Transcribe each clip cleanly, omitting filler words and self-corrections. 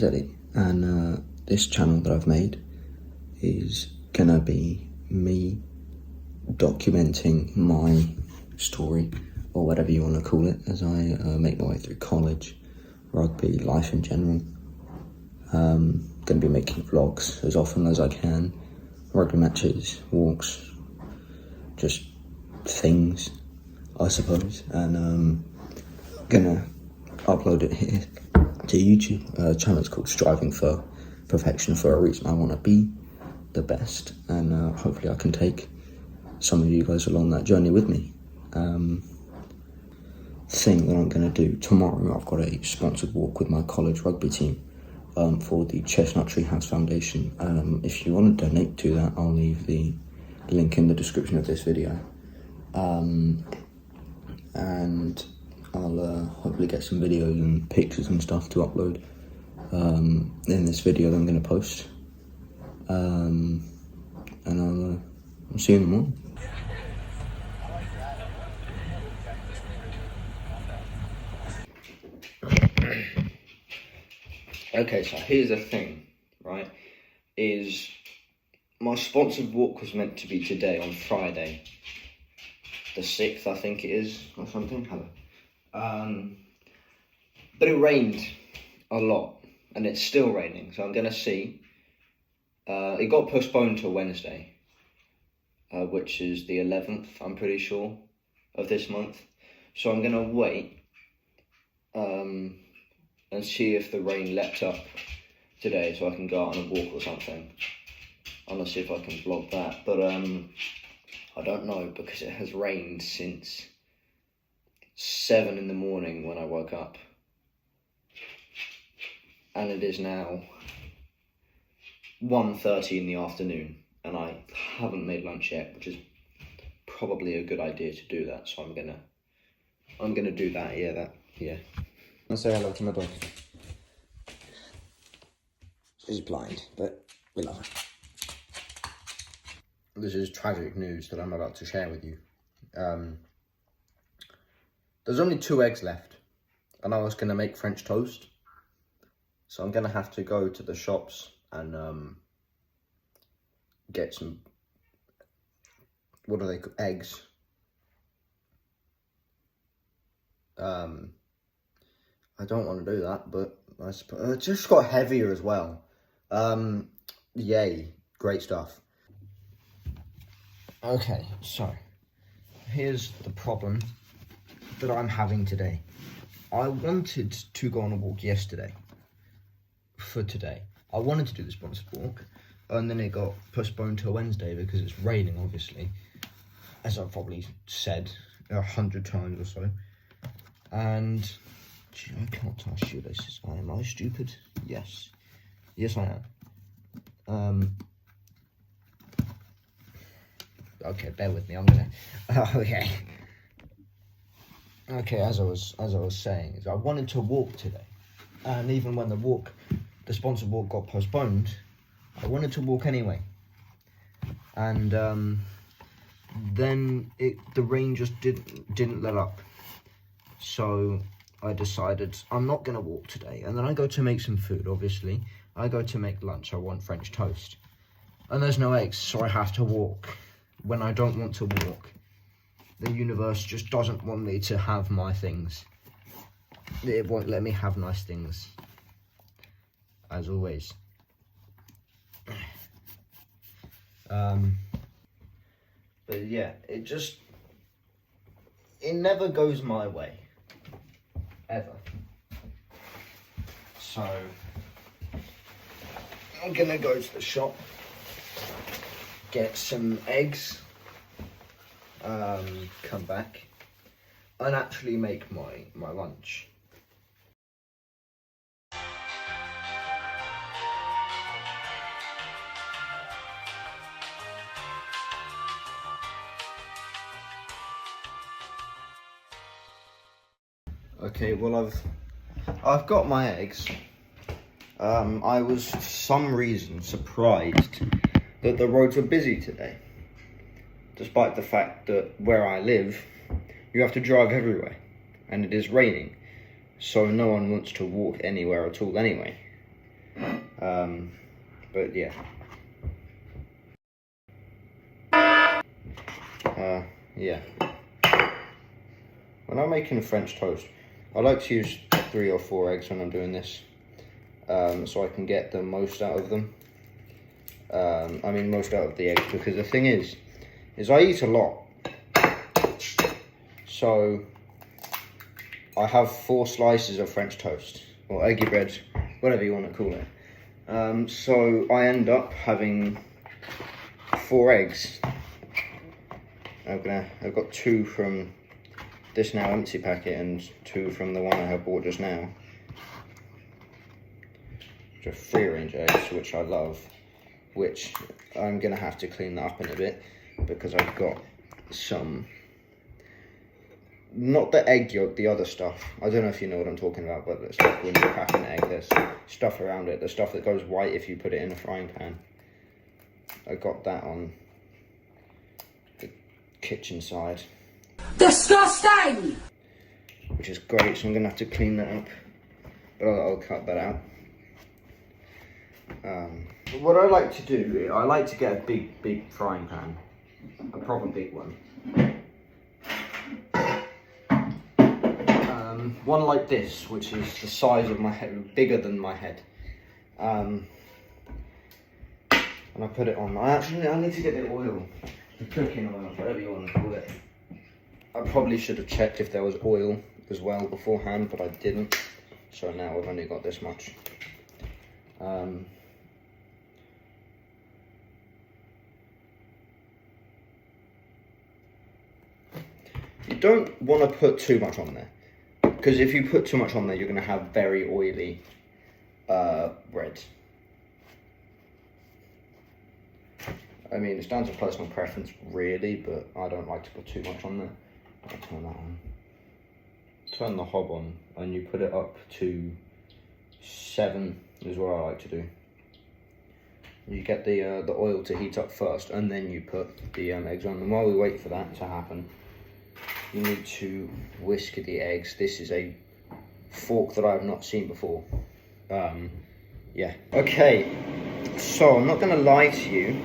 is Eddie, and this channel that I've made is gonna be me documenting my story, or whatever you want to call it, as I make my way through college, rugby, life in general. Gonna be making vlogs as often as I can, rugby matches, walks, just things, I suppose, and gonna upload it here to YouTube. Channel's called Striving for Perfection for a reason. I want to be the best, and hopefully I can take some of you guys along that journey with me. Thing that I'm going to do tomorrow, I've got a sponsored walk with my college rugby team for the Chestnut Tree House Foundation. If you want to donate to that, I'll leave the link in the description of this video, and I'll hopefully get some videos and pictures and stuff to upload in this video that I'm going to post, and I'll see you in the morning. Okay, so here's the thing, right, is my sponsored walk was meant to be today on Friday, the 6th, I think it is, or something. But it rained a lot, and it's still raining, so I'm going to see. It got postponed to Wednesday, which is the 11th, I'm pretty sure, of this month. So I'm going to wait and see if the rain lets up today, so I can go out on a walk or something. I'm going to see if I can vlog that, but I don't know, because it has rained since 7 in the morning when I woke up, and it is now 1:30 in the afternoon, and I haven't made lunch yet, which is probably a good idea to do that. So I'm gonna do that. Yeah. Let's say hello to my dog. She's blind, but we love her. This is tragic news that I'm about to share with you. There's only 2 eggs left, and I was gonna make French toast. So I'm gonna have to go to the shops and get some, what are they called? Eggs. I don't want to do that, but I suppose it just got heavier as well. Yay, great stuff. Okay, so here's the problem that I'm having today. I wanted to go on a walk yesterday for today. I wanted to do the sponsored walk, and then it got postponed to Wednesday because it's raining, obviously, as I've probably said 100 times or so. And gee, I can't tie shoelaces. Am I stupid? Yes, I am. Okay, bear with me. I'm gonna. Okay. As I was saying, is I wanted to walk today, and even when the sponsored walk got postponed, I wanted to walk anyway. And then the rain just didn't let up. So I decided I'm not going to walk today. And then I go to make some food, obviously. I go to make lunch. I want French toast. And there's no eggs, so I have to walk. When I don't want to walk, the universe just doesn't want me to have my things. It won't let me have nice things, as always. But yeah, it never goes my way, ever. So I'm gonna go to the shop, get some eggs, come back and actually make my lunch. Okay, well I've got my eggs. I was for some reason surprised that the roads were busy today, despite the fact that where I live, you have to drive everywhere, and it is raining, so no one wants to walk anywhere at all anyway. But yeah. Yeah. When I'm making French toast, I like to use 3 or 4 eggs when I'm doing this, so I can get the most out of them. I mean, most out of the eggs, because the thing is I eat a lot. So I have 4 slices of French toast, or eggy bread, whatever you want to call it. So I end up having 4 eggs. I've got 2 from this now empty packet and 2 from the one I have bought just now. Which are free range eggs, which I love. Which I'm gonna have to clean that up in a bit because I've got some, not the egg yolk, the other stuff. I don't know if you know what I'm talking about, but it's like when you crack an egg, there's stuff around it. The stuff that goes white if you put it in a frying pan. I got that on the kitchen side. Disgusting! Which is great, so I'm gonna have to clean that up. But I'll cut that out. What I like to do, I like to get a big frying pan. A proper big one. One like this, which is the size of my head, bigger than my head. And I put it on. I need to get the oil, the cooking oil, whatever you want to call it. I probably should have checked if there was oil as well beforehand, but I didn't. So now I've only got this much. You don't want to put too much on there, because if you put too much on there, you're going to have very oily bread. I mean, it's down to personal preference, really, but I don't like to put too much on there. I'll turn that on. Turn the hob on, and you put it up to 7 is what I like to do. You get the oil to heat up first, and then you put the eggs on. And while we wait for that to happen, you need to whisk the eggs. This is a fork that I have not seen before. Yeah. Okay, so I'm not going to lie to you.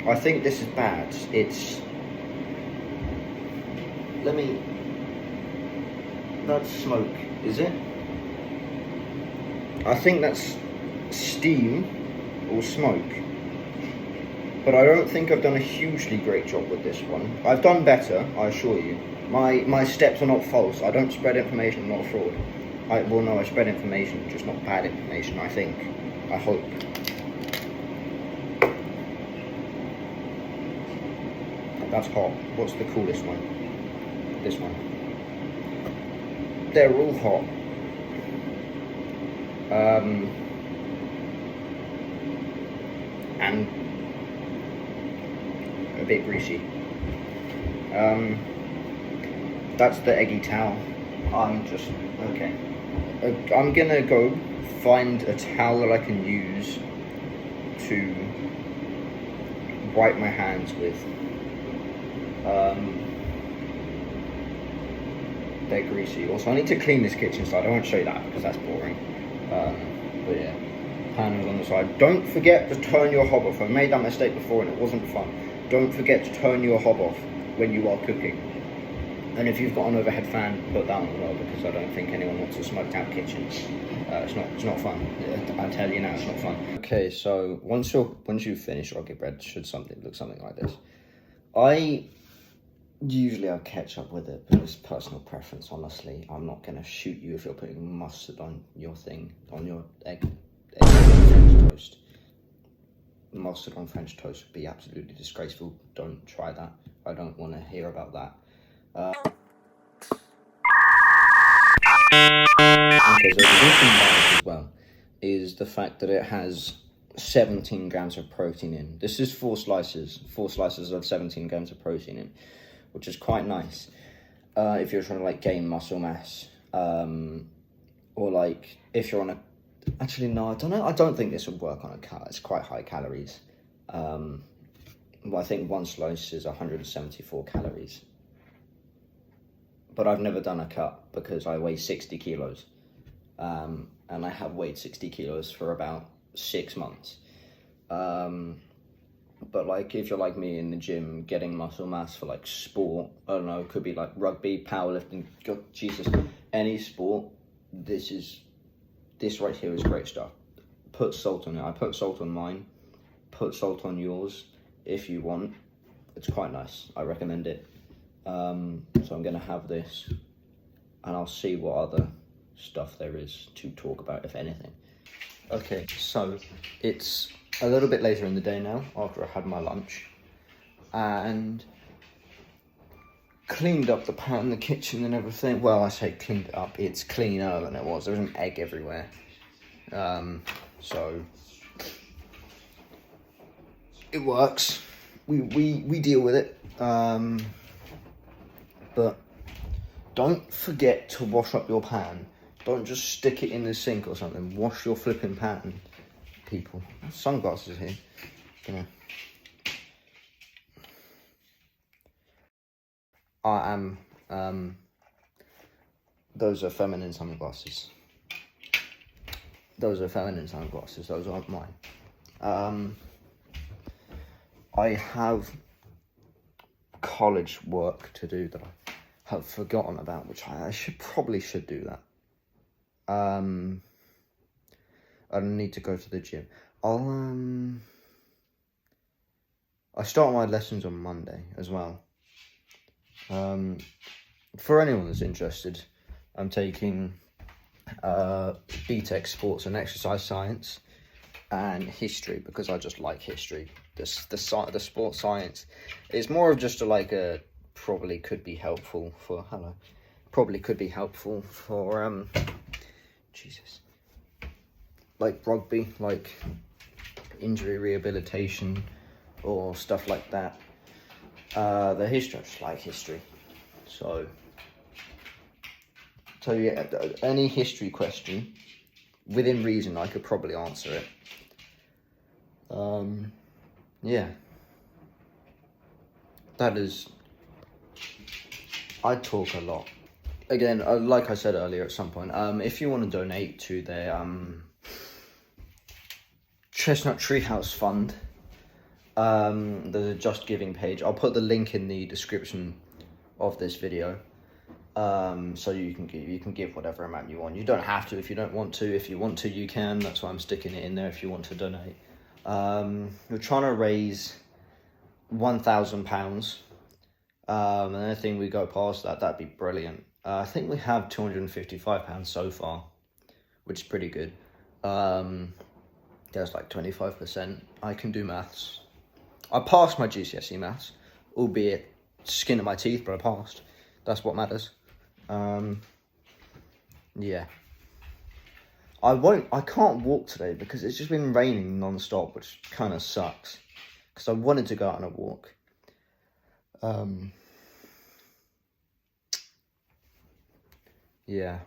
I think this is bad. That's smoke, is it? I think that's steam or smoke. But I don't think I've done a hugely great job with this one. I've done better, I assure you. My steps are not false. I don't spread information, I'm not a fraud. I spread information, just not bad information, I think. I hope. That's hot. What's the coolest one? This one. They're all hot. And a bit greasy. That's the eggy towel. Okay. I'm gonna go find a towel that I can use to wipe my hands with. They're greasy. Also, I need to clean this kitchen side. I won't show you that because that's boring. But yeah, pan is on the side. Don't forget to turn your hob off. I made that mistake before and it wasn't fun. Don't forget to turn your hob off when you are cooking. And if you've got an overhead fan, put that on as well, because I don't think anyone wants a smoked out kitchen. It's not fun. I tell you now, it's not fun. Okay, so once you've finished rocket bread, should look something like this. I usually have ketchup with it, but it's personal preference, honestly. I'm not going to shoot you if you're putting mustard on your thing, on your egg French toast. Mustard on French toast would be absolutely disgraceful. Don't try that. I don't want to hear about that. Okay, so the good thing about it as well is the fact that it has 17 grams of protein in. This is 4 slices of 17 grams of protein in, which is quite nice if you're trying to like gain muscle mass, or like if you're on a, actually no, I don't know, I don't think this would work on a cut. It's quite high calories. Well, I think 1 slice is 174 calories, but I've never done a cut because I weigh 60 kilos, and I have weighed 60 kilos for about 6 months. But like if you're like me in the gym, getting muscle mass for like sport, I don't know, it could be like rugby, powerlifting, God, Jesus, any sport. This right here is great stuff. Put salt on it. I put salt on mine. Put salt on yours if you want. It's quite nice. I recommend it. So I'm gonna have this, and I'll see what other stuff there is to talk about, if anything. Okay, so it's a little bit later in the day now, after I had my lunch, and cleaned up the pan, the kitchen and everything. Well, I say cleaned it up, it's cleaner than it was. There was an egg everywhere. So it works. We deal with it. But don't forget to wash up your pan. Don't just stick it in the sink or something. Wash your flipping pan, people. Sunglasses here. I am, those are feminine sunglasses. Those are feminine sunglasses, those aren't mine. I have college work to do that I have forgotten about, which I probably should do that. I need to go to the gym. I start my lessons on Monday as well. For anyone that's interested, I'm taking BTEC Sports and Exercise Science and History, because I just like history. The sports science is more of just probably could be helpful for Jesus, like rugby, like injury rehabilitation or stuff like that. The history, I just like history. So yeah, any history question, within reason, I could probably answer it. Yeah. That is, I talk a lot. Again, like I said earlier at some point, if you want to donate to their Chestnut Treehouse Fund, there's a Just Giving page. I'll put the link in the description of this video, so you can give whatever amount you want. You don't have to if you don't want to. If you want to, you can. That's why I'm sticking it in there if you want to donate. We're trying to raise £1,000, and anything we go past that'd be brilliant. I think we have £255 so far, which is pretty good. There's like 25%. I can do maths. I passed my GCSE maths, albeit skin of my teeth, but I passed. That's what matters. Yeah. I can't walk today because it's just been raining non-stop, which kind of sucks. Because I wanted to go out on a walk. Yeah.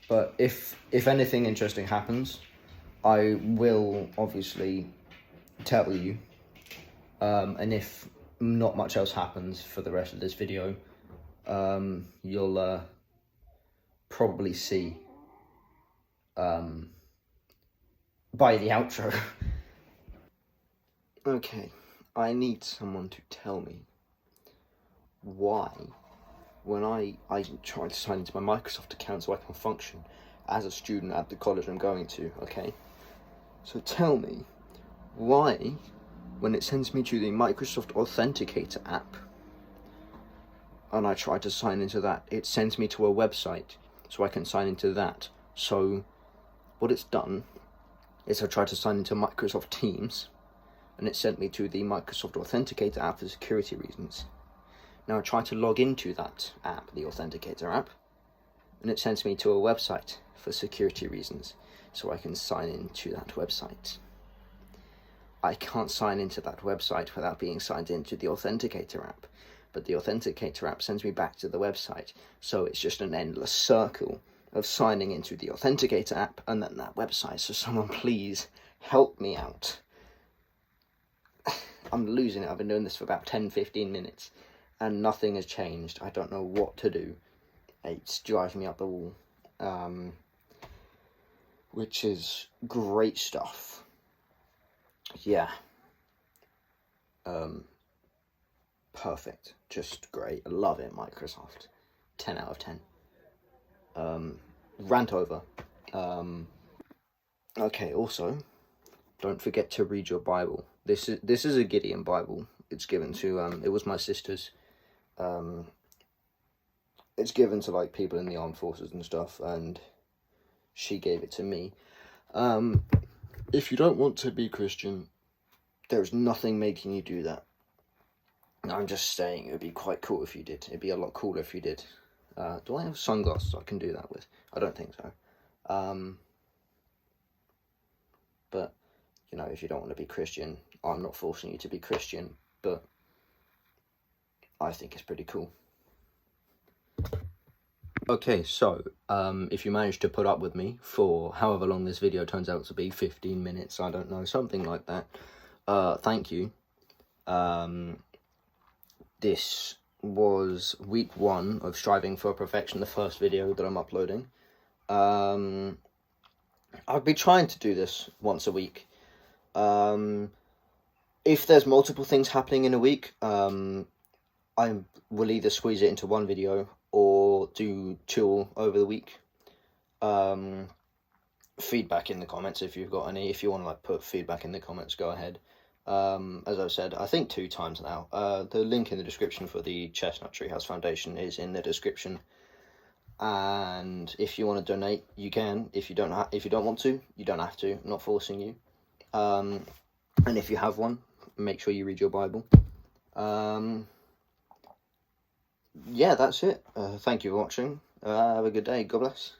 But if anything interesting happens, I will obviously tell you. And if not much else happens for the rest of this video, you'll probably see by the outro. Okay, I need someone to tell me why, when I tried to sign into my Microsoft account so I can function as a student at the college I'm going to, okay? So tell me why, when it sends me to the Microsoft Authenticator app, and I try to sign into that, it sends me to a website so I can sign into that. So what it's done is I tried to sign into Microsoft Teams, and it sent me to the Microsoft Authenticator app for security reasons. Now I try to log into that app, the Authenticator app, and it sends me to a website for security reasons, so I can sign into that website. I can't sign into that website without being signed into the Authenticator app, but the Authenticator app sends me back to the website, so it's just an endless circle of signing into the Authenticator app and then that website. So someone please help me out. I'm losing it. I've been doing this for about 10-15 minutes and nothing has changed. I don't know what to do It's driving me up the wall. Which is great stuff. Yeah. Perfect. Just great. I love it, Microsoft. 10 out of 10. Rant over. Okay, also, don't forget to read your Bible. This is a Gideon Bible. It's given to, it was my sister's. It's given to, like, people in the armed forces and stuff, and she gave it to me. If you don't want to be Christian, there's nothing making you do that. I'm just saying it would be quite cool if you did. It'd be a lot cooler if you did. Do I have sunglasses I can do that with? I don't think so. But, you know, if you don't want to be Christian, I'm not forcing you to be Christian, but I think it's pretty cool. Okay, so, if you managed to put up with me for however long this video turns out to be, 15 minutes, I don't know, something like that, thank you. This was week 1 of Striving for Perfection, the first video that I'm uploading. I'll be trying to do this once a week. If there's multiple things happening in a week, I will either squeeze it into one video or do 2 over the week. Feedback in the comments if you've got any. If you want to, like, put feedback in the comments, go ahead. As I've said, I think 2 times now. The link in the description for the Chestnut Treehouse Foundation is in the description. And if you want to donate, you can. If you don't want to, you don't have to. I'm not forcing you. And if you have one, make sure you read your Bible. Yeah, that's it. Thank you for watching. Have a good day. God bless.